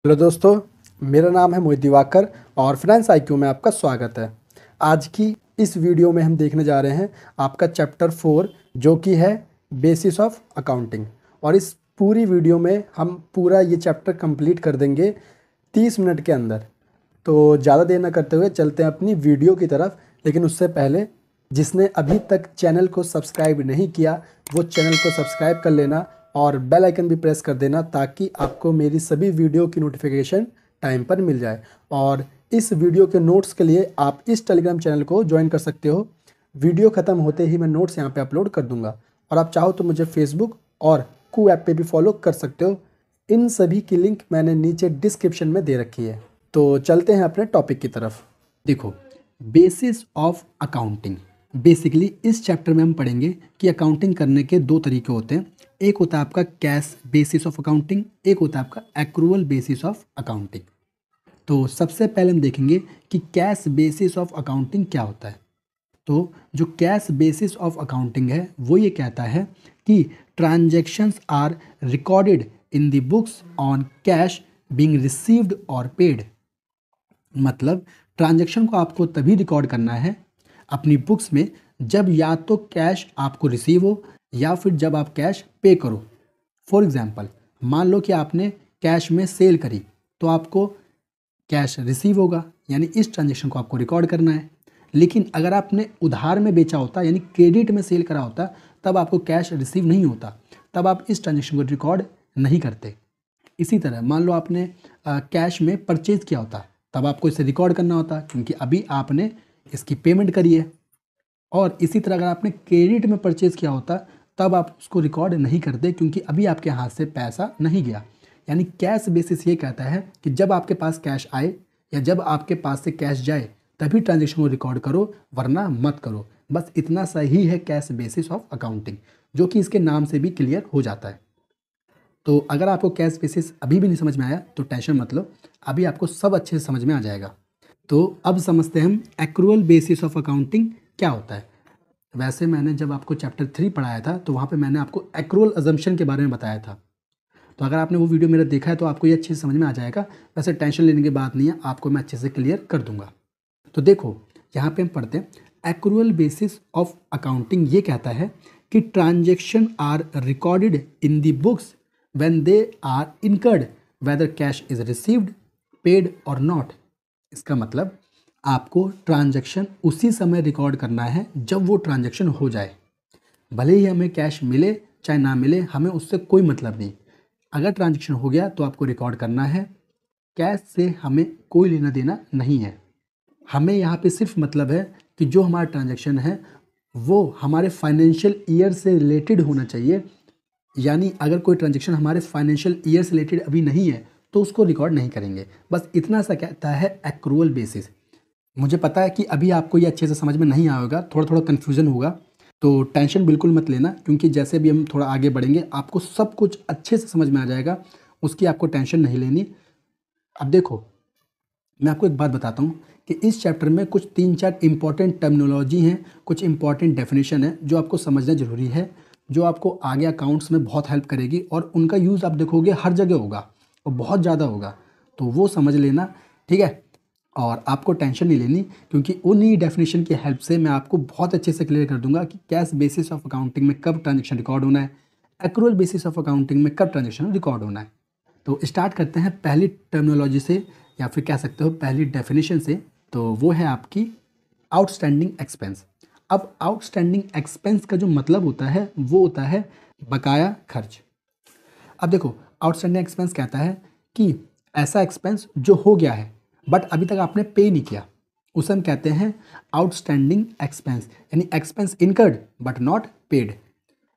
Hello दोस्तों, मेरा नाम है मोहित दिवाकर और फाइनेंस आईक्यू में आपका स्वागत है। आज की इस वीडियो में हम देखने जा रहे हैं आपका चैप्टर 4 जो कि है बेसिस ऑफ अकाउंटिंग। और इस पूरी वीडियो में हम पूरा ये चैप्टर कंप्लीट कर देंगे 30 मिनट के अंदर। तो ज़्यादा देर ना करते हुए चलते हैं अपनी वीडियो की तरफ। लेकिन उससे पहले जिसने अभी तक चैनल को सब्सक्राइब नहीं किया वो चैनल को सब्सक्राइब कर लेना और बेल आइकन भी प्रेस कर देना ताकि आपको मेरी सभी वीडियो की नोटिफिकेशन टाइम पर मिल जाए। और इस वीडियो के नोट्स के लिए आप इस टेलीग्राम चैनल को ज्वाइन कर सकते हो। वीडियो ख़त्म होते ही मैं नोट्स यहाँ पे अपलोड कर दूँगा। और आप चाहो तो मुझे फेसबुक और कू ऐप पे भी फॉलो कर सकते हो। इन सभी की लिंक मैंने नीचे डिस्क्रिप्शन में दे रखी है। तो चलते हैं अपने टॉपिक की तरफ। देखो, बेसिस ऑफ अकाउंटिंग। बेसिकली इस चैप्टर में हम पढ़ेंगे कि अकाउंटिंग करने के दो तरीके होते हैं। एक होता है आपका कैश बेसिस ऑफ अकाउंटिंग, एक होता है आपका एक्रूअल बेसिस ऑफ अकाउंटिंग। तो सबसे पहले हम देखेंगे कि कैश बेसिस ऑफ अकाउंटिंग क्या होता है। तो जो कैश बेसिस ऑफ अकाउंटिंग है वो ये कहता है कि transactions are recorded in the books on cash being received और पेड। मतलब ट्रांजैक्शन को आपको तभी रिकॉर्ड करना है अपनी बुक्स में जब या तो कैश आपको रिसीव हो या फिर जब आप कैश पे करो। फॉर एग्जांपल, मान लो कि आपने कैश में सेल करी तो आपको कैश रिसीव होगा, यानी इस ट्रांजैक्शन को आपको रिकॉर्ड करना है। लेकिन अगर आपने उधार में बेचा होता यानी क्रेडिट में सेल करा होता तब आपको कैश रिसीव नहीं होता, तब आप इस ट्रांजैक्शन को रिकॉर्ड नहीं करते। इसी तरह मान लो आपने कैश में परचेज किया होता तब आपको इसे रिकॉर्ड करना होता क्योंकि अभी आपने इसकी पेमेंट करी है। और इसी तरह अगर आपने क्रेडिट में परचेज़ किया होता तब आप उसको रिकॉर्ड नहीं करते क्योंकि अभी आपके हाथ से पैसा नहीं गया। यानी कैश बेसिस ये कहता है कि जब आपके पास कैश आए या जब आपके पास से कैश जाए तभी ट्रांजेक्शन को रिकॉर्ड करो, वरना मत करो। बस इतना सा ही है कैश बेसिस ऑफ अकाउंटिंग, जो कि इसके नाम से भी क्लियर हो जाता है। तो अगर आपको कैश बेसिस अभी भी नहीं समझ में आया तो टेंशन मत लो, अभी आपको सब अच्छे से समझ में आ जाएगा। तो अब समझते हैं हम एक्रूअल बेसिस ऑफ अकाउंटिंग क्या होता है। वैसे मैंने जब आपको चैप्टर 3 पढ़ाया था तो वहाँ पे मैंने आपको एक्रूअल अजम्पशन के बारे में बताया था। तो अगर आपने वो वीडियो मेरा देखा है तो आपको ये अच्छे से समझ में आ जाएगा। वैसे टेंशन लेने की बात नहीं है, आपको मैं अच्छे से क्लियर कर दूंगा। तो देखो, यहाँ पे हम पढ़ते हैं एक्रूअल बेसिस ऑफ अकाउंटिंग ये कहता है कि transaction are recorded in the books when they are incurred whether cash is received, paid और नॉट। इसका मतलब आपको ट्रांजैक्शन उसी समय रिकॉर्ड करना है जब वो ट्रांजैक्शन हो जाए। भले ही हमें कैश मिले चाहे ना मिले, हमें उससे कोई मतलब नहीं। अगर ट्रांजैक्शन हो गया तो आपको रिकॉर्ड करना है। कैश से हमें कोई लेना देना नहीं है। हमें यहाँ पे सिर्फ मतलब है कि जो हमारा ट्रांजैक्शन है वो हमारे फाइनेंशियल ईयर से रिलेटेड होना चाहिए। यानी अगर कोई ट्रांजैक्शन हमारे फाइनेंशियल ईयर से रिलेटेड अभी नहीं है तो उसको रिकॉर्ड नहीं करेंगे। बस इतना सा कहता है एक्रूअल बेसिस। मुझे पता है कि अभी आपको ये अच्छे से समझ में नहीं आएगा, थोड़ा थोड़ा कन्फ्यूज़न होगा, तो टेंशन बिल्कुल मत लेना क्योंकि जैसे भी हम थोड़ा आगे बढ़ेंगे आपको सब कुछ अच्छे से समझ में आ जाएगा, उसकी आपको टेंशन नहीं लेनी। अब देखो, मैं आपको एक बात बताता हूँ कि इस चैप्टर में कुछ 3-4 इंपॉर्टेंट टर्मिनोलॉजी हैं, कुछ इंपॉर्टेंट डेफिनेशन है जो आपको समझना ज़रूरी है, जो आपको आगे अकाउंट्स में बहुत हेल्प करेगी और उनका यूज़ आप देखोगे हर जगह होगा और बहुत ज़्यादा होगा। तो वो समझ लेना, ठीक है। और आपको टेंशन नहीं लेनी क्योंकि उन्हीं डेफिनेशन की हेल्प से मैं आपको बहुत अच्छे से क्लियर कर दूंगा कि कैश बेसिस ऑफ अकाउंटिंग में कब ट्रांजैक्शन रिकॉर्ड होना है, एक्रूअल बेसिस ऑफ अकाउंटिंग में कब ट्रांजैक्शन रिकॉर्ड होना है। तो स्टार्ट करते हैं पहली टर्मिनोलॉजी से या फिर कह सकते हो पहली डेफिनेशन से। तो वो है आपकी आउटस्टैंडिंग एक्सपेंस। अब आउटस्टैंडिंग एक्सपेंस का जो मतलब होता है वो होता है बकाया खर्च। अब देखो, आउटस्टैंडिंग एक्सपेंस कहता है कि ऐसा एक्सपेंस जो हो गया है बट अभी तक आपने पे नहीं किया, उसे हम कहते हैं आउटस्टैंडिंग एक्सपेंस, यानी expense incurred but not paid.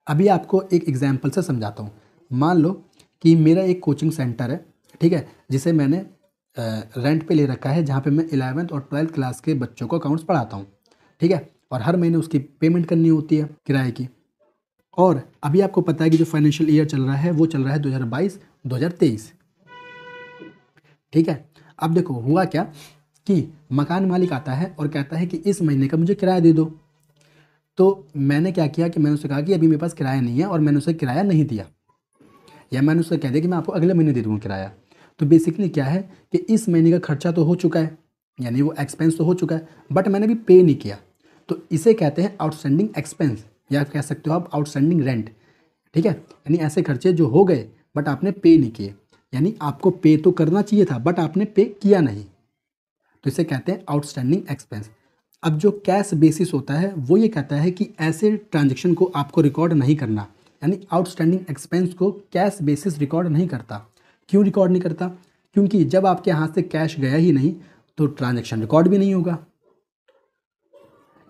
अभी आपको एक एग्जांपल से समझाता हूँ। मान लो कि मेरा एक कोचिंग सेंटर है, ठीक है, जिसे मैंने रेंट पे ले रखा है, जहाँ पे मैं 11th और 12th क्लास के बच्चों को अकाउंट्स पढ़ाता हूँ, ठीक है। और हर महीने उसकी पेमेंट करनी होती है किराए की। और अभी आपको पता है कि जो फाइनेंशियल ईयर चल रहा है वो चल रहा है 2022-2023, ठीक है। अब देखो हुआ क्या कि मकान मालिक आता है और कहता है कि इस महीने का मुझे किराया दे दो। तो मैंने क्या किया कि मैंने उससे कहा कि अभी मेरे पास किराया नहीं है और मैंने उसे किराया नहीं दिया, या मैंने उससे कह दिया कि मैं आपको अगले महीने दे दूँगा किराया। तो बेसिकली क्या है कि इस महीने का खर्चा तो हो चुका है, यानी वो एक्सपेंस तो हो चुका है, बट मैंने भी पे नहीं किया, तो इसे कहते हैं आउटस्टैंडिंग एक्सपेंस, या कह सकते हो आप आउटस्टैंडिंग रेंट। ठीक है, यानी ऐसे खर्चे जो हो गए बट आपने पे नहीं किए, यानी आपको पे तो करना चाहिए था बट आपने पे किया नहीं, तो इसे कहते हैं आउटस्टैंडिंग एक्सपेंस। अब जो कैश बेसिस होता है वो ये कहता है कि ऐसे ट्रांजेक्शन को आपको रिकॉर्ड नहीं करना, यानी आउटस्टैंडिंग एक्सपेंस को कैश बेसिस रिकॉर्ड नहीं करता। क्यों रिकॉर्ड नहीं करता? क्योंकि जब आपके हाथ से कैश गया ही नहीं तो ट्रांजेक्शन रिकॉर्ड भी नहीं होगा।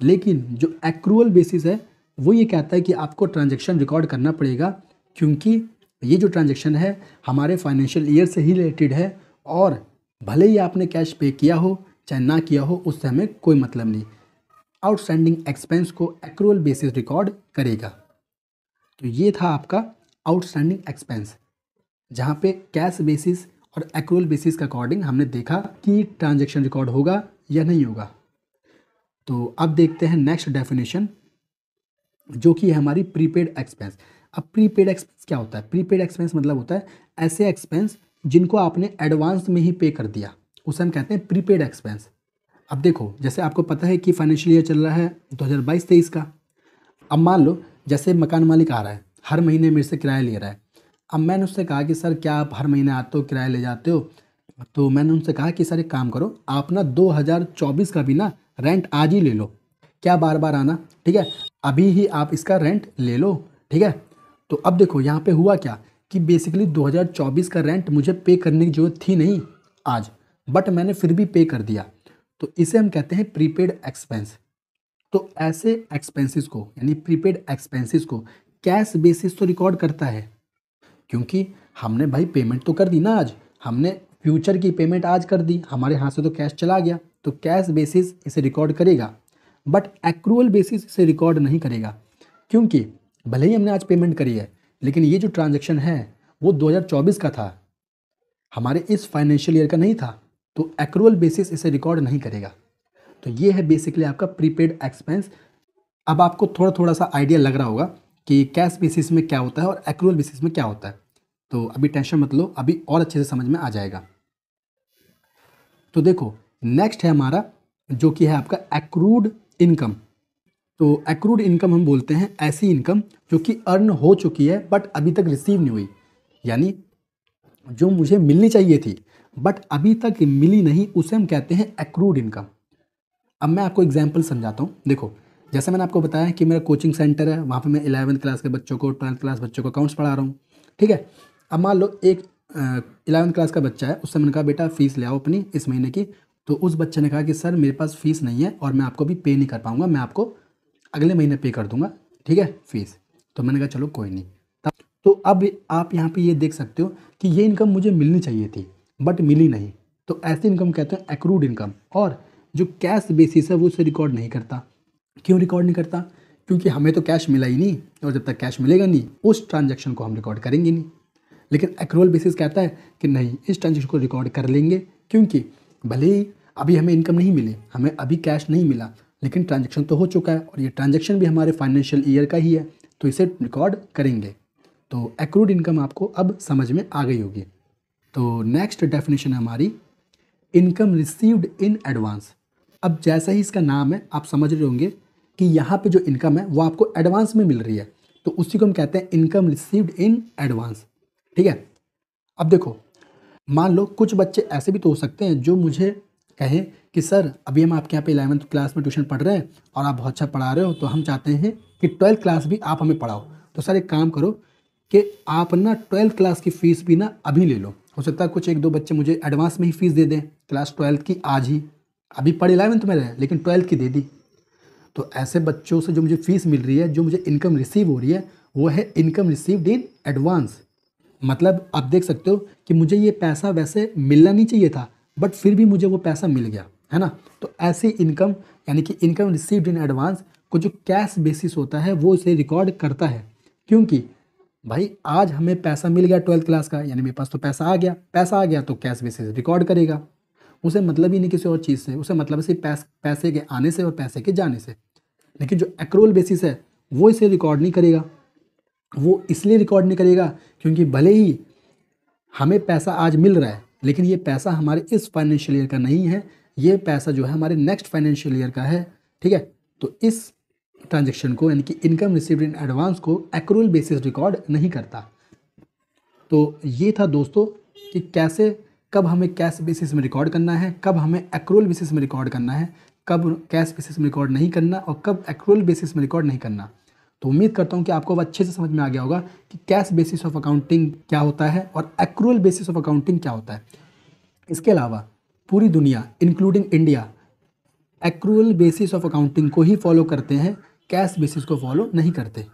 लेकिन जो एक्रूअल बेसिस है वो ये कहता है कि आपको ट्रांजेक्शन रिकॉर्ड करना पड़ेगा, क्योंकि ये जो ट्रांजेक्शन है हमारे फाइनेंशियल ईयर से ही रिलेटेड है, और भले ही आपने कैश पे किया हो चाहे ना किया हो उससे हमें कोई मतलब नहीं। आउटस्टैंडिंग एक्सपेंस को एक्रूअल बेसिस रिकॉर्ड करेगा। तो ये था आपका आउटस्टैंडिंग एक्सपेंस, जहाँ पे कैश बेसिस और एक्रूअल बेसिस के अकॉर्डिंग हमने देखा कि ट्रांजेक्शन रिकॉर्ड होगा या नहीं होगा। तो अब देखते हैं नेक्स्ट डेफिनेशन, जो कि है हमारी प्रीपेड एक्सपेंस। अब प्रीपेड एक्सपेंस क्या होता है? प्रीपेड एक्सपेंस मतलब होता है ऐसे एक्सपेंस जिनको आपने एडवांस में ही पे कर दिया, उसे हम कहते हैं प्रीपेड एक्सपेंस। अब देखो, जैसे आपको पता है कि फाइनेंशियल ईयर चल रहा है 2022-23 का। अब मान लो जैसे मकान मालिक आ रहा है, हर महीने मेरे से किराया ले रहा है। अब मैंने उससे कहा कि सर क्या आप हर महीने आते हो किराया ले जाते हो? तो मैंने उनसे कहा कि सर एक काम करो, आप ना 2024 का भी ना रेंट आज ही ले लो, क्या बार बार आना, ठीक है, अभी ही आप इसका रेंट ले लो, ठीक है। तो अब देखो यहाँ पे हुआ क्या कि बेसिकली 2024 का रेंट मुझे पे करने की जरूरत थी नहीं आज, बट मैंने फिर भी पे कर दिया, तो इसे हम कहते हैं प्रीपेड एक्सपेंस। तो ऐसे एक्सपेंसेस को यानी प्रीपेड एक्सपेंसेस को कैश बेसिस तो रिकॉर्ड करता है, क्योंकि हमने भाई पेमेंट तो कर दी ना आज, हमने फ्यूचर की पेमेंट आज कर दी, हमारे हाथ से तो कैश चला गया, तो कैश बेसिस इसे रिकॉर्ड करेगा, बट एक्रूअल बेसिस इसे रिकॉर्ड नहीं करेगा। क्योंकि भले ही हमने आज पेमेंट करी है, लेकिन ये जो ट्रांजैक्शन है वो 2024 का था, हमारे इस फाइनेंशियल ईयर का नहीं था, तो एक्रूअल बेसिस इसे रिकॉर्ड नहीं करेगा। तो ये है बेसिकली आपका प्रीपेड एक्सपेंस। अब आपको थोड़ा थोड़ा सा आइडिया लग रहा होगा कि कैश बेसिस में क्या होता है और एक्रूअल बेसिस में क्या होता है, तो अभी टेंशन मत लो, अभी और अच्छे से समझ में आ जाएगा। तो देखो नेक्स्ट है हमारा जो कि है आपका एक्रूड इनकम। तो एक्रूड इनकम हम बोलते हैं ऐसी इनकम जो कि अर्न हो चुकी है बट अभी तक रिसीव नहीं हुई, यानी जो मुझे मिलनी चाहिए थी बट अभी तक मिली नहीं, उसे हम कहते हैं एक्रूड इनकम। अब मैं आपको एग्जांपल समझाता हूँ। देखो जैसे मैंने आपको बताया कि मेरा कोचिंग सेंटर है, वहाँ पे मैं 11वीं क्लास के बच्चों को 12th क्लास बच्चों को अकाउंट्स पढ़ा रहा हूँ, ठीक है। अब मान लो एक 11वीं क्लास का बच्चा है, उससे मैंने कहा बेटा फ़ीस ले आओ अपनी इस महीने की, तो उस बच्चे ने कहा कि सर मेरे पास फ़ीस नहीं है और मैं आपको भी पे नहीं कर पाऊँगा, मैं आपको अगले महीने पे कर दूँगा, ठीक है, फ़ीस। तो मैंने कहा चलो कोई नहीं। तब तो अब आप यहाँ पे ये देख सकते हो कि ये इनकम मुझे मिलनी चाहिए थी बट मिली नहीं, तो ऐसी इनकम कहते हैं एक्रूड इनकम। और जो कैश बेसिस है वो उसे रिकॉर्ड नहीं करता। क्यों रिकॉर्ड नहीं करता? क्योंकि हमें तो कैश मिला ही नहीं, और जब तक कैश मिलेगा नहीं उस ट्रांजैक्शन को हम रिकॉर्ड करेंगे नहीं। लेकिन एक्रूअल बेसिस कहता है कि नहीं, इस ट्रांजैक्शन को रिकॉर्ड कर लेंगे, क्योंकि भले ही अभी हमें इनकम नहीं मिली, हमें अभी कैश नहीं मिला, लेकिन ट्रांजैक्शन तो हो चुका है और ये ट्रांजैक्शन भी हमारे फाइनेंशियल ईयर का ही है, तो इसे रिकॉर्ड करेंगे। तो एक्रूड इनकम आपको अब समझ में आ गई होगी। तो नेक्स्ट डेफिनेशन है हमारी इनकम रिसीव्ड इन एडवांस। अब जैसा ही इसका नाम है आप समझ रहे होंगे कि यहाँ पे जो इनकम है वो आपको एडवांस में मिल रही है, तो उसी को हम कहते हैं इनकम रिसीव्ड इन एडवांस, ठीक है। अब देखो मान लो कुछ बच्चे ऐसे भी तो हो सकते हैं जो मुझे कहें कि सर अभी हम आपके यहाँ पे 11th क्लास में ट्यूशन पढ़ रहे हैं और आप बहुत अच्छा पढ़ा रहे हो, तो हम चाहते हैं कि 12th क्लास भी आप हमें पढ़ाओ। तो सर एक काम करो कि आप ना 12th क्लास की फ़ीस भी ना अभी ले लो। हो सकता है कुछ एक दो बच्चे मुझे एडवांस में ही फ़ीस दे दें क्लास 12th की आज ही, अभी पढ़ 11th में रहे लेकिन 12th की दे दी। तो ऐसे बच्चों से जो मुझे फ़ीस मिल रही है, जो मुझे इनकम रिसीव हो रही है, वो है इनकम रिसीव्ड इन एडवांस। मतलब आप देख सकते हो कि मुझे ये पैसा वैसे मिलना नहीं चाहिए था बट फिर भी मुझे वो पैसा मिल गया, है ना। तो ऐसी इनकम यानी कि इनकम रिसीव्ड इन एडवांस को जो कैश बेसिस होता है वो इसे रिकॉर्ड करता है, क्योंकि भाई आज हमें पैसा मिल गया 12th क्लास का, यानी मेरे पास तो पैसा आ गया तो कैश बेसिस रिकॉर्ड करेगा। उसे मतलब ही नहीं किसी और चीज़ से, उसे मतलब सिर्फ पैसे के आने से और पैसे के जाने से। लेकिन जो एक्रूअल बेसिस है वो इसे रिकॉर्ड नहीं करेगा। वो इसलिए रिकॉर्ड नहीं करेगा क्योंकि भले ही हमें पैसा आज मिल रहा है लेकिन ये पैसा हमारे इस फाइनेंशियल ईयर का नहीं है, ये पैसा जो है हमारे नेक्स्ट फाइनेंशियल ईयर का है। ठीक है, तो इस ट्रांजेक्शन को यानी कि इनकम रिसीव्ड इन एडवांस को एक्रूअल बेसिस रिकॉर्ड नहीं करता। तो ये था दोस्तों कि कैसे कब हमें कैश बेसिस में रिकॉर्ड करना है, कब हमें एक्रूअल बेसिस में रिकॉर्ड करना है, कब कैश बेसिस में रिकॉर्ड नहीं करना और कब एक्रूअल बेसिस में रिकॉर्ड नहीं करना। तो उम्मीद करता हूँ कि आपको अब अच्छे से समझ में आ गया होगा कि कैश बेसिस ऑफ अकाउंटिंग क्या होता है और एक्रूअल बेसिस ऑफ अकाउंटिंग क्या होता है। इसके अलावा पूरी दुनिया including India accrual basis of accounting को ही फॉलो करते हैं, कैश बेसिस को फॉलो नहीं करते।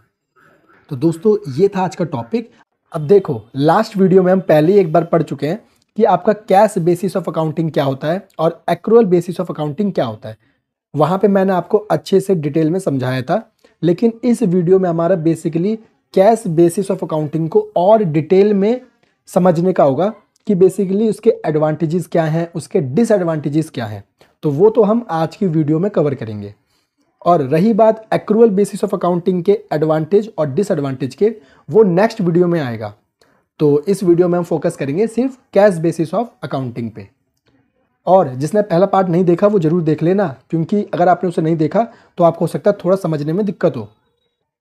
तो दोस्तों ये था आज का टॉपिक। अब देखो, लास्ट वीडियो में हम पहले ही एक बार पढ़ चुके हैं कि आपका कैश बेसिस ऑफ अकाउंटिंग क्या होता है और एक्रूअल बेसिस ऑफ अकाउंटिंग क्या होता है। वहाँ पे मैंने आपको अच्छे से डिटेल में समझाया था, लेकिन इस वीडियो में हमारा basically cash basis of accounting को और डिटेल में समझने का होगा कि बेसिकली उसके एडवांटेजेस क्या हैं, उसके डिसएडवांटेजेस क्या हैं। तो वो तो हम आज की वीडियो में कवर करेंगे। और रही बात एक्रूअल बेसिस ऑफ अकाउंटिंग के एडवांटेज और डिसएडवांटेज के, वो नेक्स्ट वीडियो में आएगा। तो इस वीडियो में हम फोकस करेंगे सिर्फ कैश बेसिस ऑफ अकाउंटिंग पे। और जिसने पहला पार्ट नहीं देखा वो जरूर देख लेना, क्योंकि अगर आपने उसे नहीं देखा तो आपको हो सकता है थोड़ा समझने में दिक्कत हो।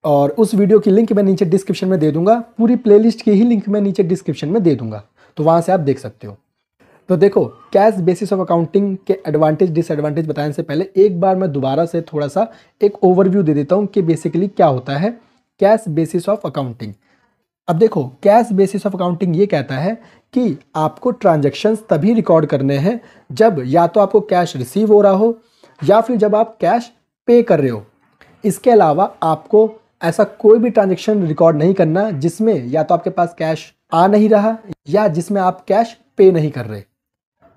और उस वीडियो की लिंक मैं नीचे डिस्क्रिप्शन में दे दूंगा, पूरी प्लेलिस्ट की ही लिंक मैं नीचे डिस्क्रिप्शन में दे दूंगा, तो वहाँ से आप देख सकते हो। तो देखो, कैश बेसिस ऑफ अकाउंटिंग के एडवांटेज डिसएडवांटेज बताने से पहले एक बार मैं दोबारा से थोड़ा सा एक ओवरव्यू दे देता हूँ कि बेसिकली क्या होता है कैश बेसिस ऑफ अकाउंटिंग। अब देखो, कैश बेसिस ऑफ अकाउंटिंग ये कहता है कि आपको ट्रांजैक्शंस तभी रिकॉर्ड करने हैं जब या तो आपको कैश रिसीव हो रहा हो या फिर जब आप कैश पे कर रहे हो। इसके अलावा आपको ऐसा कोई भी ट्रांजैक्शन रिकॉर्ड नहीं करना जिसमें या तो आपके पास कैश आ नहीं रहा या जिसमें आप कैश पे नहीं कर रहे।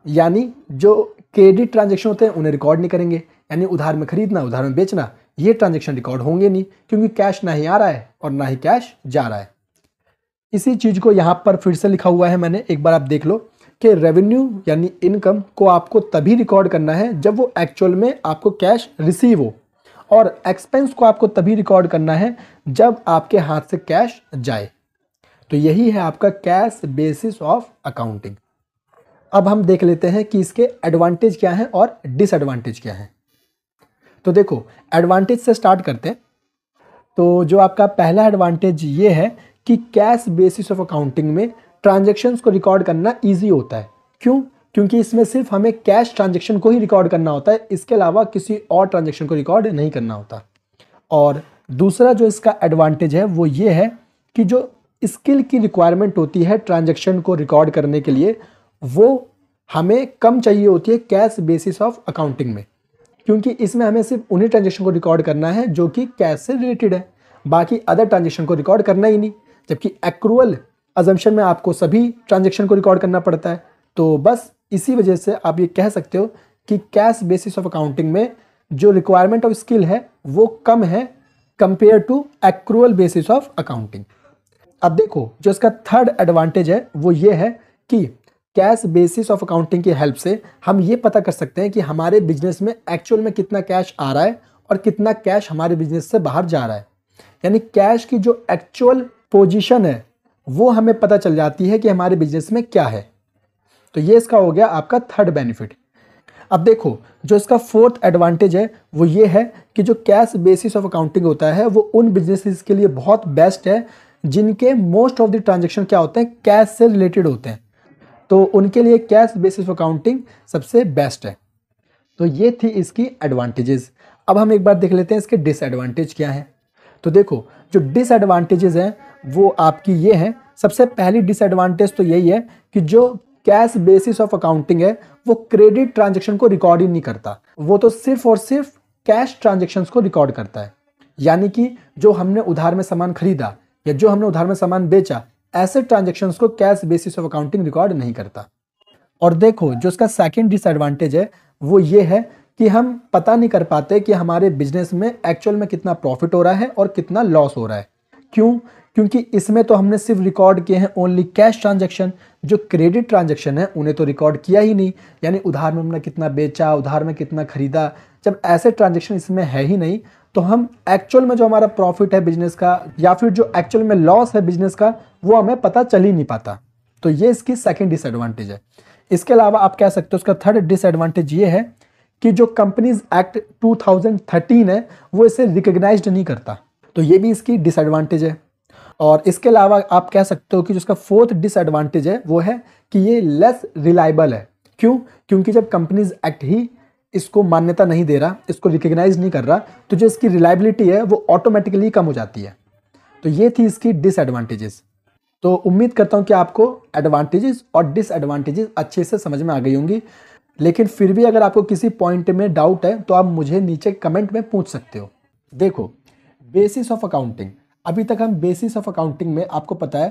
यानी जो क्रेडिट ट्रांजैक्शन होते हैं उन्हें रिकॉर्ड नहीं करेंगे, यानी उधार में खरीदना उधार में बेचना, ये ट्रांजैक्शन रिकॉर्ड होंगे नहीं, क्योंकि कैश ना ही आ रहा है और ना ही कैश जा रहा है। इसी चीज को यहाँ पर फिर से लिखा हुआ है मैंने, एक बार आप देख लो कि रेवेन्यू यानी इनकम को आपको तभी रिकॉर्ड करना है जब वो एक्चुअल में आपको कैश रिसीव हो, और एक्सपेंस को आपको तभी रिकॉर्ड करना है जब आपके हाथ से कैश जाए। तो यही है आपका कैश बेसिस ऑफ अकाउंटिंग। अब हम देख लेते हैं कि इसके एडवांटेज क्या हैं और डिसएडवांटेज क्या हैं। तो देखो, एडवांटेज से स्टार्ट करते हैं। तो जो आपका पहला एडवांटेज ये है कि कैश बेसिस ऑफ अकाउंटिंग में ट्रांजैक्शंस को रिकॉर्ड करना इजी होता है। क्यों? क्योंकि इसमें सिर्फ हमें कैश ट्रांजैक्शन को ही रिकॉर्ड करना होता है, इसके अलावा किसी और ट्रांजैक्शन को रिकॉर्ड नहीं करना होता। और दूसरा जो इसका एडवांटेज है वो ये है कि जो स्किल की रिक्वायरमेंट होती है ट्रांजैक्शन को रिकॉर्ड करने के लिए, वो हमें कम चाहिए होती है कैश बेसिस ऑफ अकाउंटिंग में, क्योंकि इसमें हमें सिर्फ उन्हीं ट्रांजैक्शन को रिकॉर्ड करना है जो कि कैश से रिलेटेड है, बाकी अदर ट्रांजैक्शन को रिकॉर्ड करना ही नहीं। जबकि एक्रूअल अजम्पशन में आपको सभी ट्रांजैक्शन को रिकॉर्ड करना पड़ता है। तो बस इसी वजह से आप ये कह सकते हो कि कैश बेसिस ऑफ अकाउंटिंग में जो रिक्वायरमेंट ऑफ स्किल है वो कम है compare to accrual basis of accounting. अब देखो, जो इसका थर्ड एडवांटेज है वो ये है कि कैश बेसिस ऑफ अकाउंटिंग की हेल्प से हम ये पता कर सकते हैं कि हमारे बिजनेस में एक्चुअल में कितना कैश आ रहा है और कितना कैश हमारे बिजनेस से बाहर जा रहा है। यानी कैश की जो एक्चुअल पोजीशन है वो हमें पता चल जाती है कि हमारे बिजनेस में क्या है। तो ये इसका हो गया आपका थर्ड बेनिफिट। अब देखो, जो इसका फोर्थ एडवांटेज है वो ये है कि जो कैश बेसिस ऑफ अकाउंटिंग होता है वो उन बिजनेसेस के लिए बहुत बेस्ट है जिनके मोस्ट ऑफ द ट्रांजैक्शन क्या होते हैं, कैश से रिलेटेड होते हैं। तो उनके लिए कैश बेसिस ऑफ अकाउंटिंग सबसे बेस्ट है। तो ये थी इसकी एडवांटेजेस। अब हम एक बार देख लेते हैं इसके डिसएडवांटेज क्या है। तो देखो, जो डिसएडवांटेजेस हैं वो आपकी ये हैं। सबसे पहली डिसएडवांटेज तो यही है कि जो कैश बेसिस ऑफ अकाउंटिंग है वो क्रेडिट ट्रांजैक्शन को रिकॉर्ड ही नहीं करता, वो तो सिर्फ और सिर्फ कैश ट्रांजैक्शंस को रिकॉर्ड करता है। यानी कि जो हमने उधार में सामान खरीदा या जो हमने उधार में सामान बेचा, ऐसे ट्रांजैक्शंस को cash basis of accounting record नहीं करता। और देखो, जो इसका सेकंड डिसएडवांटेज है वो ये है कि हम पता नहीं कर पाते कि हमारे बिजनेस में एक्चुअल में कितना प्रॉफिट हो रहा है और कितना लॉस हो रहा है। क्यों? क्योंकि इसमें तो हमने सिर्फ रिकॉर्ड किए हैं ओनली कैश ट्रांजैक्शन, जो क्रेडिट ट्रांजैक्शन है उन्हें तो रिकॉर्ड किया ही नहीं। यानी उधार में हमने कितना बेचा, उधार में कितना खरीदा, जब ऐसे ट्रांजैक्शन इसमें है ही नहीं तो हम एक्चुअल में जो हमारा प्रॉफिट है बिजनेस का या फिर जो एक्चुअल में लॉस है बिजनेस का वो हमें पता चल ही नहीं पाता। तो ये इसकी सेकंड डिसएडवांटेज है। इसके अलावा आप कह सकते हो उसका थर्ड डिसएडवांटेज ये है कि जो कंपनीज एक्ट 2013 है वो इसे रिकग्नाइज्ड नहीं करता, तो ये भी इसकी डिसएडवांटेज है। और इसके अलावा आप कह सकते हो कि जो इसका फोर्थ डिसएडवांटेज है वो है कि ये लेस रिलायबल है। क्यों? क्योंकि जब कंपनीज एक्ट ही इसको मान्यता नहीं दे रहा, इसको रिकग्नाइज नहीं कर रहा, तो जो इसकी रिलायबिलिटी है वो ऑटोमेटिकली कम हो जाती है। तो ये थी इसकी डिसएडवांटेजेस। तो उम्मीद करता हूँ कि आपको एडवांटेजेस और डिसएडवांटेजेस अच्छे से समझ में आ गई होंगी। लेकिन फिर भी अगर आपको किसी पॉइंट में डाउट है तो आप मुझे नीचे कमेंट में पूछ सकते हो। देखो, बेसिस ऑफ अकाउंटिंग, अभी तक हम बेसिस ऑफ अकाउंटिंग में आपको पता है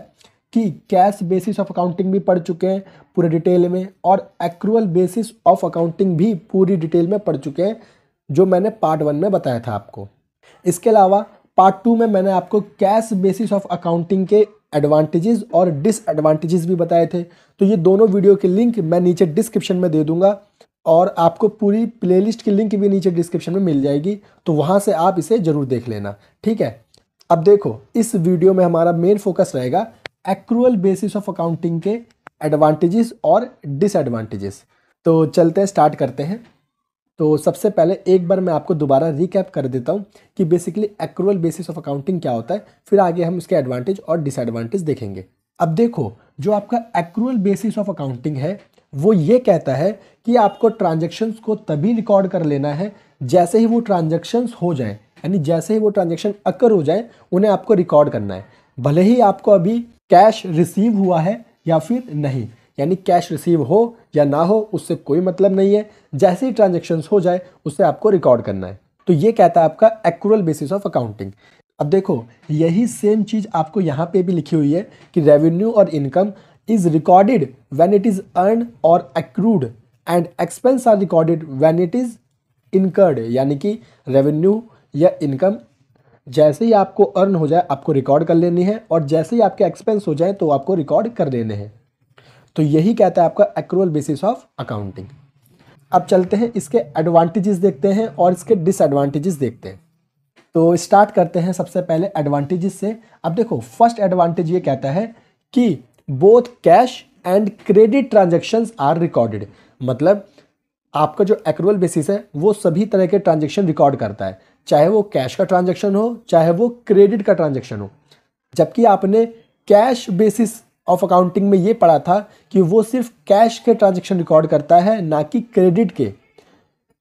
कि कैश बेसिस ऑफ अकाउंटिंग भी पढ़ चुके हैं पूरे डिटेल में, और एक्रूअल बेसिस ऑफ अकाउंटिंग भी पूरी डिटेल में पढ़ चुके हैं, जो मैंने पार्ट 1 में बताया था आपको। इसके अलावा पार्ट 2 में मैंने आपको कैश बेसिस ऑफ अकाउंटिंग के एडवांटेजेस और डिसएडवांटेजेस भी बताए थे। तो ये दोनों वीडियो की लिंक मैं नीचे डिस्क्रिप्शन में दे दूंगा, और आपको पूरी प्लेलिस्ट की लिंक भी नीचे डिस्क्रिप्शन में मिल जाएगी, तो वहाँ से आप इसे ज़रूर देख लेना, ठीक है। अब देखो, इस वीडियो में हमारा मेन फोकस रहेगा एक्रूअल बेसिस ऑफ अकाउंटिंग के एडवांटेजेस और डिसएडवांटेजेस। तो चलते हैं, स्टार्ट करते हैं। तो सबसे पहले एक बार मैं आपको दोबारा रिकैप कर देता हूँ कि basically accrual basis of accounting क्या होता है, फिर आगे हम इसके एडवांटेज और डिसएडवांटेज देखेंगे। अब देखो, जो आपका एक्रूअल बेसिस ऑफ अकाउंटिंग है वो ये कहता है कि आपको ट्रांजैक्शंस को तभी रिकॉर्ड कर लेना है जैसे ही वो ट्रांजैक्शंस हो जाए, यानी जैसे ही वो ट्रांजैक्शन अकर हो जाए उन्हें आपको रिकॉर्ड करना है, भले ही आपको अभी कैश रिसीव हुआ है या फिर नहीं। यानी कैश रिसीव हो या ना हो उससे कोई मतलब नहीं है, जैसे ही ट्रांजैक्शंस हो जाए उससे आपको रिकॉर्ड करना है। तो ये कहता है आपका एक्रूअल बेसिस ऑफ अकाउंटिंग। अब देखो, यही सेम चीज़ आपको यहाँ पे भी लिखी हुई है कि रेवेन्यू और income is recorded when it is earn और accrued and expense are recorded when it is incurred. यानी कि रेवेन्यू या इनकम जैसे ही आपको अर्न हो जाए आपको रिकॉर्ड कर लेनी है, और जैसे ही आपके एक्सपेंस हो जाए तो आपको रिकॉर्ड कर लेने हैं। तो यही कहता है आपका एक्रूअल बेसिस ऑफ अकाउंटिंग। अब चलते हैं, इसके एडवांटेजेस देखते हैं और इसके डिसएडवांटेजेस देखते हैं। तो स्टार्ट करते हैं सबसे पहले एडवांटेजेस से। अब देखो, फर्स्ट एडवांटेज ये कहता है कि both cash and credit transactions are recorded. मतलब आपका जो एक्रूअल बेसिस है वो सभी तरह के ट्रांजैक्शन रिकॉर्ड करता है, चाहे वो कैश का ट्रांजैक्शन हो चाहे वो क्रेडिट का ट्रांजैक्शन हो। जबकि आपने कैश बेसिस ऑफ अकाउंटिंग में ये पढ़ा था कि वो सिर्फ कैश के ट्रांजैक्शन रिकॉर्ड करता है, ना कि क्रेडिट के।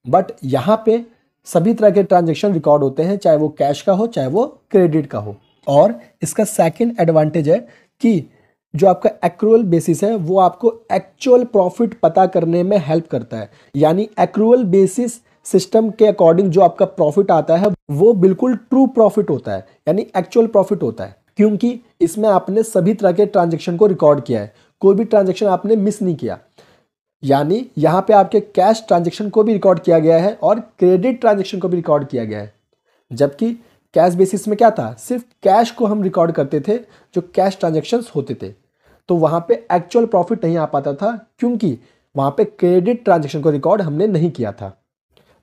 बट यहाँ पे सभी तरह के ट्रांजैक्शन रिकॉर्ड होते हैं, चाहे वो कैश का हो चाहे वो क्रेडिट का हो। और इसका सेकंड एडवांटेज है कि जो आपका एक्रूअल बेसिस है वो आपको एक्चुअल प्रॉफिट पता करने में हेल्प करता है। यानी एक्रूअल बेसिस सिस्टम के अकॉर्डिंग जो आपका प्रॉफिट आता है वो बिल्कुल ट्रू प्रॉफिट होता है, यानी एक्चुअल प्रॉफिट होता है, क्योंकि इसमें आपने सभी तरह के ट्रांजैक्शन को रिकॉर्ड किया है, कोई भी ट्रांजैक्शन आपने मिस नहीं किया। यानी यहाँ पे आपके कैश ट्रांजैक्शन को भी रिकॉर्ड किया गया है और क्रेडिट ट्रांजैक्शन को भी रिकॉर्ड किया गया है। जबकि कैश बेसिस में क्या था, सिर्फ कैश को हम रिकॉर्ड करते थे, जो कैश ट्रांजैक्शंस होते थे, तो वहाँ पे एक्चुअल प्रॉफिट नहीं आ पाता था, क्योंकि वहाँ पे क्रेडिट ट्रांजैक्शन को रिकॉर्ड हमने नहीं किया था।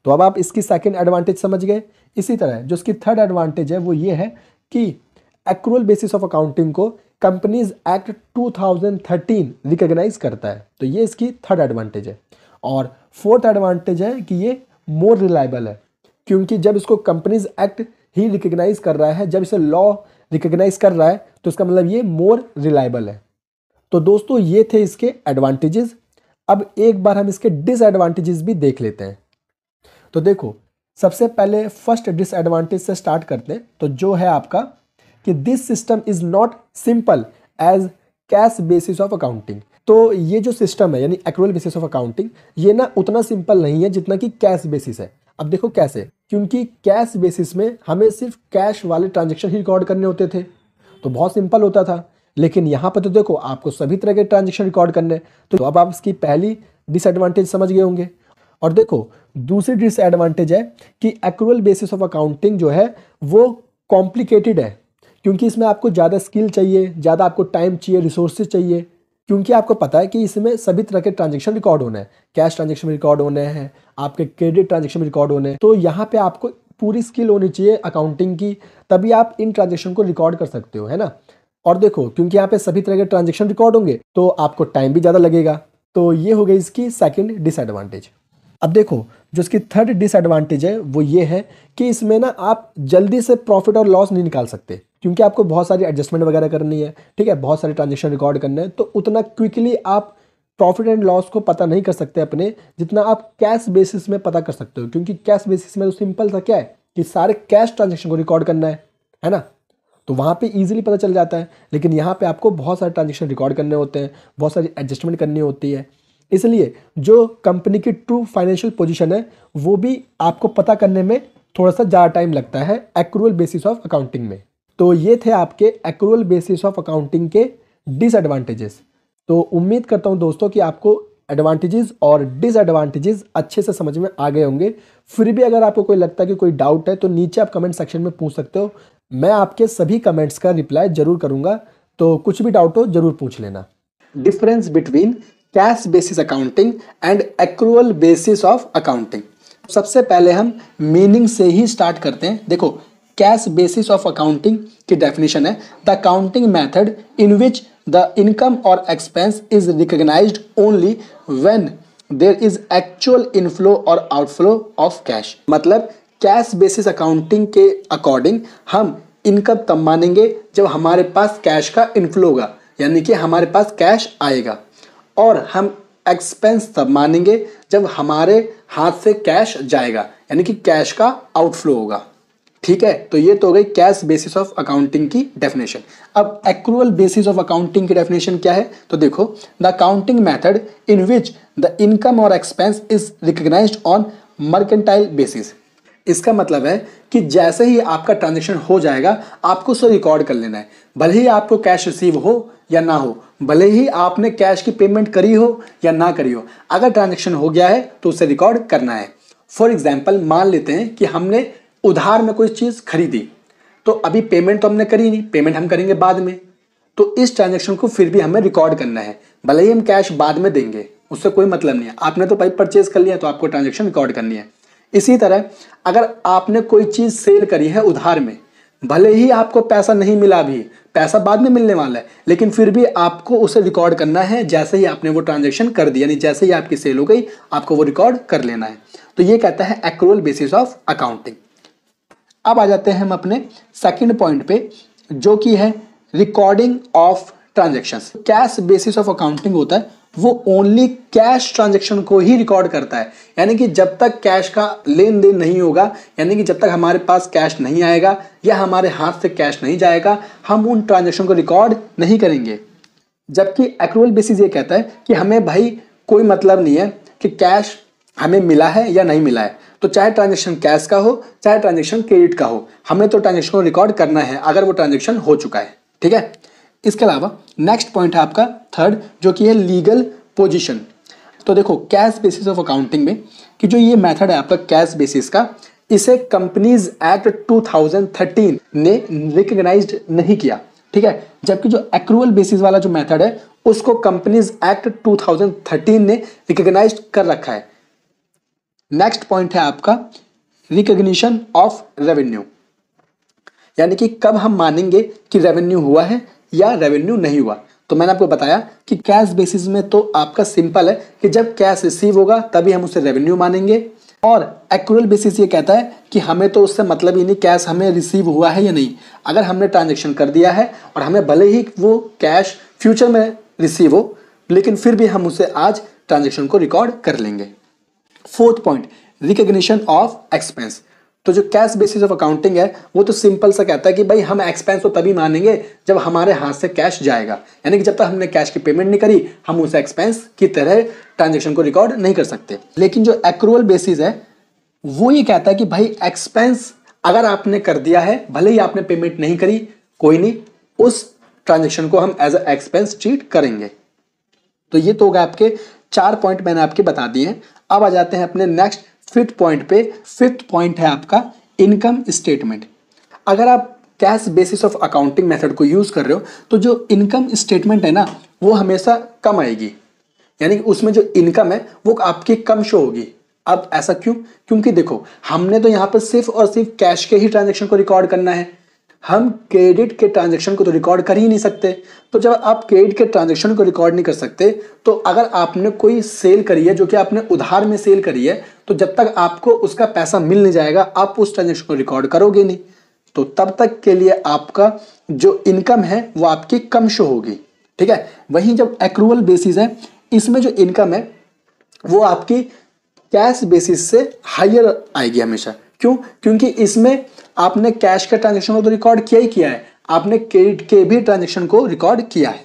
तो अब आप इसकी सेकंड एडवांटेज समझ गए। इसी तरह जो इसकी थर्ड एडवांटेज है वो ये है कि एक्रूअल बेसिस ऑफ अकाउंटिंग को कंपनीज एक्ट 2013 रिकॉग्नाइज करता है। तो ये इसकी थर्ड एडवांटेज है। और फोर्थ एडवांटेज है कि ये मोर रिलायबल है, क्योंकि जब इसको कंपनीज एक्ट ही रिकॉग्नाइज कर रहा है, जब इसे लॉ रिकॉग्नाइज कर रहा है, तो इसका मतलब ये मोर रिलायबल है। तो दोस्तों, ये थे इसके एडवांटेजेस। अब एक बार हम इसके डिसएडवांटेजेस भी देख लेते हैं। तो देखो, सबसे पहले फर्स्ट डिसएडवांटेज से स्टार्ट करते हैं। तो जो है आपका कि this system is not simple as cash basis of accounting. तो ये जो सिस्टम है यानी एक्रूअल बेसिस ऑफ अकाउंटिंग, ये ना उतना सिंपल नहीं है जितना कि कैश बेसिस है। अब देखो कैसे, क्योंकि कैश बेसिस में हमें सिर्फ कैश वाले ट्रांजैक्शन ही रिकॉर्ड करने होते थे, तो बहुत सिंपल होता था। लेकिन यहाँ पर तो देखो, आपको सभी तरह के ट्रांजैक्शन रिकॉर्ड करने, तो अब आप इसकी पहली डिसएडवांटेज समझ गए होंगे। और देखो, दूसरी डिसएडवांटेज है कि एक्रूअल बेसिस ऑफ अकाउंटिंग जो है वो कॉम्प्लिकेटेड है, क्योंकि इसमें आपको ज़्यादा स्किल चाहिए, ज़्यादा आपको टाइम चाहिए, रिसोर्सेज चाहिए, क्योंकि आपको पता है कि इसमें सभी तरह के ट्रांजैक्शन रिकॉर्ड होने हैं, कैश ट्रांजैक्शन रिकॉर्ड होने हैं, आपके क्रेडिट ट्रांजैक्शन रिकॉर्ड होने हैं। तो यहाँ पे आपको पूरी स्किल होनी चाहिए अकाउंटिंग की, तभी आप इन ट्रांजैक्शन को रिकॉर्ड कर सकते हो, है ना। और देखो, क्योंकि यहाँ पे सभी तरह के ट्रांजैक्शन रिकॉर्ड होंगे तो आपको टाइम भी ज़्यादा लगेगा, तो ये हो गई इसकी सेकंड डिसएडवांटेज। अब देखो जो इसकी थर्ड डिसएडवांटेज है वो ये है कि इसमें ना आप जल्दी से प्रॉफिट और लॉस नहीं निकाल सकते, क्योंकि आपको बहुत सारी एडजस्टमेंट वगैरह करनी है, ठीक है, बहुत सारे ट्रांजेक्शन रिकॉर्ड करने हैं, तो उतना क्विकली आप प्रॉफिट एंड लॉस को पता नहीं कर सकते अपने, जितना आप कैश बेसिस में पता कर सकते हो। क्योंकि कैश बेसिस में तो सिंपल सा क्या है कि सारे कैश ट्रांजेक्शन को रिकॉर्ड करना है ना, तो वहाँ पे इजीली पता चल जाता है। लेकिन यहाँ पे आपको बहुत सारे ट्रांजेक्शन रिकॉर्ड करने होते हैं, बहुत सारी एडजस्टमेंट करनी होती है, इसलिए जो कंपनी की ट्रू फाइनेंशियल पोजीशन है वो भी आपको पता करने में थोड़ा सा ज़्यादा टाइम लगता है एक्रूअल बेसिस ऑफ अकाउंटिंग में। तो ये थे आपके एक्रूअल बेसिस ऑफ अकाउंटिंग के डिसएडवांटेजेस। तो उम्मीद करता हूँ दोस्तों कि आपको एडवांटेजेस और डिसएडवांटेजेस अच्छे से समझ में आ गए होंगे। फिर भी अगर आपको कोई लगता है कि कोई डाउट है तो नीचे आप कमेंट सेक्शन में पूछ सकते हो, मैं आपके सभी कमेंट्स का रिप्लाई जरूर करूँगा, तो कुछ भी डाउट हो जरूर पूछ लेना। Difference between cash basis accounting and accrual basis of accounting. सबसे पहले हम मीनिंग से ही स्टार्ट करते हैं। देखो कैश बेसिस ऑफ अकाउंटिंग की डेफिनेशन है the accounting method in which the income और expense is recognized only when there is actual inflow और आउटफ्लो ऑफ कैश। मतलब कैश बेसिस अकाउंटिंग के अकॉर्डिंग हम इनकम तब मानेंगे जब हमारे पास कैश का इनफ्लो होगा, यानी कि हमारे पास कैश आएगा, और हम एक्सपेंस तब मानेंगे जब हमारे हाथ से कैश जाएगा, यानी कि कैश का आउटफ्लो होगा। ठीक है, तो ये तो हो गई कैश बेसिस ऑफ अकाउंटिंग की डेफिनेशन। अब एक्रूअल बेसिस ऑफ अकाउंटिंग की डेफिनेशन क्या है, तो देखो the accounting method in which the income और expense is recognized on mercantile basis. इसका मतलब है कि जैसे ही आपका ट्रांजेक्शन हो जाएगा आपको उसे रिकॉर्ड कर लेना है, भले ही आपको कैश रिसीव हो या ना हो, भले ही आपने कैश की पेमेंट करी हो या ना करी हो, अगर ट्रांजेक्शन हो गया है तो उसे रिकॉर्ड करना है। फॉर एग्जाम्पल मान लेते हैं कि हमने उधार में कोई चीज़ खरीदी, तो अभी पेमेंट तो हमने करी नहीं, पेमेंट हम करेंगे बाद में, तो इस ट्रांजेक्शन को फिर भी हमें रिकॉर्ड करना है, भले ही हम कैश बाद में देंगे, उससे कोई मतलब नहीं है। आपने तो भाई परचेज कर लिया तो आपको ट्रांजेक्शन रिकॉर्ड करनी है। इसी तरह अगर आपने कोई चीज़ सेल करी है उधार में, भले ही आपको पैसा नहीं मिला, अभी पैसा बाद में मिलने वाला है, लेकिन फिर भी आपको उसे रिकॉर्ड करना है जैसे ही आपने वो ट्रांजैक्शन कर दी, यानी जैसे ही आपकी सेल हो गई आपको वो रिकॉर्ड कर लेना है। तो ये कहता है एक्रूअल बेसिस ऑफ अकाउंटिंग। अब आ जाते हैं हम अपने सेकंड पॉइंट पे, जो कि है recording of transactions. Cash basis of accounting होता है वो ओनली कैश ट्रांजैक्शन को ही रिकॉर्ड करता है, यानी कि जब तक कैश का लेन देन नहीं होगा, यानी कि जब तक हमारे पास कैश नहीं आएगा या हमारे हाथ से कैश नहीं जाएगा, हम उन ट्रांजैक्शन को रिकॉर्ड नहीं करेंगे। जबकि एक्रूअल बेसिस ये कहता है कि हमें भाई कोई मतलब नहीं है कि कैश हमें मिला है या नहीं मिला है, तो चाहे ट्रांजैक्शन कैश का हो चाहे ट्रांजैक्शन क्रेडिट का हो, हमें तो ट्रांजैक्शन को रिकॉर्ड करना है अगर वो ट्रांजैक्शन हो चुका है। ठीक है, इसके अलावा नेक्स्ट पॉइंट है आपका थर्ड, जो कि है लीगल पोजीशन। तो देखो कैश बेसिस ऑफ अकाउंटिंग में कि जो ये मेथड है आपका कैश बेसिस का, इसे कंपनीज एक्ट 2013 ने रिकॉग्नाइज्ड नहीं किया। ठीक है, जबकि जो एक्रूअल बेसिस वाला जो मेथड है उसको कंपनीज एक्ट 2013 ने रिकॉग्नाइज्ड कर रखा है। नेक्स्ट पॉइंट है आपका रिकॉग्निशन ऑफ रेवेन्यू, यानी कि कब हम मानेंगे कि रेवेन्यू हुआ है या रेवेन्यू नहीं हुआ। तो मैंने आपको बताया कि कैश बेसिस में तो आपका सिंपल है कि जब कैश रिसीव होगा तभी हम उसे रेवेन्यू मानेंगे, और एक्रूअल बेसिस ये कहता है कि हमें तो उससे मतलब ही नहीं कैश हमें रिसीव हुआ है या नहीं। अगर हमने ट्रांजैक्शन कर दिया है और हमें भले ही वो कैश फ्यूचर में रिसीव हो, लेकिन फिर भी हम उसे आज ट्रांजैक्शन को रिकॉर्ड कर लेंगे। Fourth point recognition of expense. तो जो कैश बेसिस ऑफ अकाउंटिंग है वो तो सिंपल सा कहता है कि भाई हम एक्सपेंस तो तभी मानेंगे जब हमारे हाथ से कैश जाएगा, यानी कि जब तक हमने कैश की पेमेंट नहीं करी हम उसे एक्सपेंस की तरह ट्रांजैक्शन को रिकॉर्ड नहीं कर सकते। लेकिन जो एक्रूअल बेसिस है वो ये कहता है कि भाई एक्सपेंस अगर आपने कर दिया है, भले ही आपने पेमेंट नहीं करी, कोई नहीं, उस ट्रांजेक्शन को हम एज अ एक्सपेंस ट्रीट करेंगे। तो ये तो होगा आपके 4 पॉइंट मैंने आपके बता दिए हैं। अब आ जाते हैं अपने नेक्स्ट फिफ्थ पॉइंट पे। फिफ्थ पॉइंट है आपका इनकम स्टेटमेंट। अगर आप cash basis of accounting method को यूज कर रहे हो तो जो इनकम स्टेटमेंट है ना वो हमेशा कम आएगी, यानी कि उसमें जो इनकम है वो आपकी कम शो होगी। अब ऐसा क्यों? क्योंकि देखो हमने तो यहाँ पर सिर्फ और सिर्फ कैश के ही ट्रांजेक्शन को रिकॉर्ड करना है, हम क्रेडिट के ट्रांजैक्शन को तो रिकॉर्ड कर ही नहीं सकते। तो जब आप क्रेडिट के ट्रांजैक्शन को रिकॉर्ड नहीं कर सकते, तो अगर आपने कोई सेल करी है जो कि आपने उधार में सेल करी है, तो जब तक आपको उसका पैसा मिल नहीं जाएगा आप उस ट्रांजैक्शन को रिकॉर्ड करोगे नहीं। तो तब तक के लिए आपका जो इनकम है वो आपकी कम शो होगी, ठीक है। वहीं जब एक्रूअल बेसिस है, इसमें जो इनकम है वो आपकी कैश बेसिस से हायर आएगी हमेशा। क्यों? क्योंकि इसमें आपने कैश के ट्रांजैक्शन को तो रिकॉर्ड किया ही किया है, आपने क्रेडिट के भी ट्रांजैक्शन को रिकॉर्ड किया है।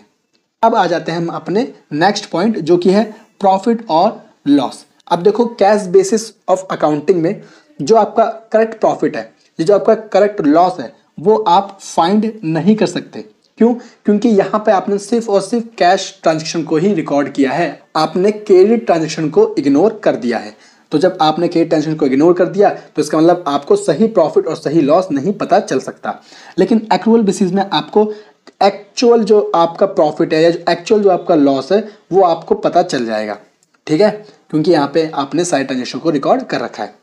अब आ जाते हैं हम अपने नेक्स्ट पॉइंट जो कि है प्रॉफिट और लॉस। अब देखो, कैश बेसिस ऑफ अकाउंटिंग में जो आपका करेक्ट प्रॉफिट है, जो आपका करेक्ट लॉस है, वो आप फाइंड नहीं कर सकते। क्यों? क्योंकि यहाँ पे आपने सिर्फ और सिर्फ कैश ट्रांजैक्शन को ही रिकॉर्ड किया है, आपने क्रेडिट ट्रांजैक्शन को इग्नोर कर दिया है। तो जब आपने क्रेडिट ट्रांजैक्शन को इग्नोर कर दिया तो इसका मतलब आपको सही प्रॉफिट और सही लॉस नहीं पता चल सकता। लेकिन एक्रूअल बेसिस में आपको एक्चुअल जो आपका प्रॉफिट है या जो एक्चुअल जो आपका लॉस है वो आपको पता चल जाएगा, ठीक है, क्योंकि यहाँ पे आपने सारे ट्रांजैक्शन को रिकॉर्ड कर रखा है।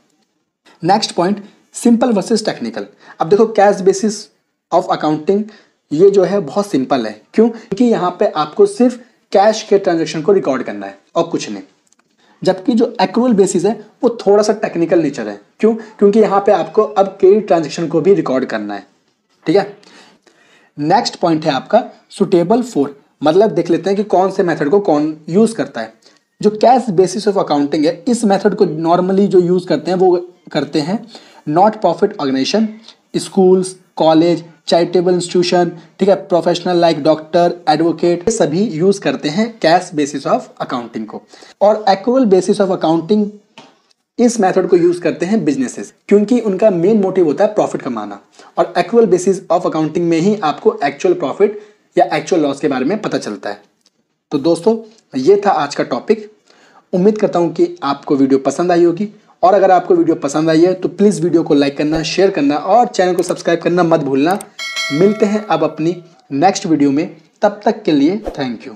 Next point, simple versus technical. अब देखो, कैश बेसिस ऑफ अकाउंटिंग ये जो है बहुत सिंपल है। क्यों? क्योंकि यहाँ पे आपको सिर्फ कैश के ट्रांजैक्शन को रिकॉर्ड करना है और कुछ नहीं। जबकि जो एक्रूअल बेसिस है वो थोड़ा सा टेक्निकल नेचर है। क्यों? क्योंकि यहाँ पे आपको अब क्रेडिट ट्रांजैक्शन को भी रिकॉर्ड करना है, ठीक है। नेक्स्ट पॉइंट है आपका सुटेबल फॉर, मतलब देख लेते हैं कि कौन से मेथड को कौन यूज करता है। जो कैश बेसिस ऑफ अकाउंटिंग है, इस मेथड को नॉर्मली जो यूज करते हैं वो करते हैं not profit organisation, schools, college, charitable institution, ठीक है, प्रोफेशनल लाइक डॉक्टर, एडवोकेट, सभी यूज करते हैं कैश बेसिस ऑफ अकाउंटिंग को। और एक्रूअल बेसिस ऑफ अकाउंटिंग, इस मेथड को यूज करते हैं बिजनेसेस, क्योंकि उनका मेन मोटिव होता है प्रॉफिट कमाना। और एक्रूअल बेसिस ऑफ अकाउंटिंग में ही आपको एक्चुअल प्रॉफिट या एक्चुअल लॉस के बारे में पता चलता है। तो दोस्तों, ये था आज का टॉपिक। उम्मीद करता हूँ कि आपको वीडियो पसंद आई होगी, और अगर आपको वीडियो पसंद आई है तो प्लीज़ वीडियो को लाइक करना, शेयर करना और चैनल को सब्सक्राइब करना मत भूलना। मिलते हैं अब अपनी नेक्स्ट वीडियो में, तब तक के लिए थैंक यू।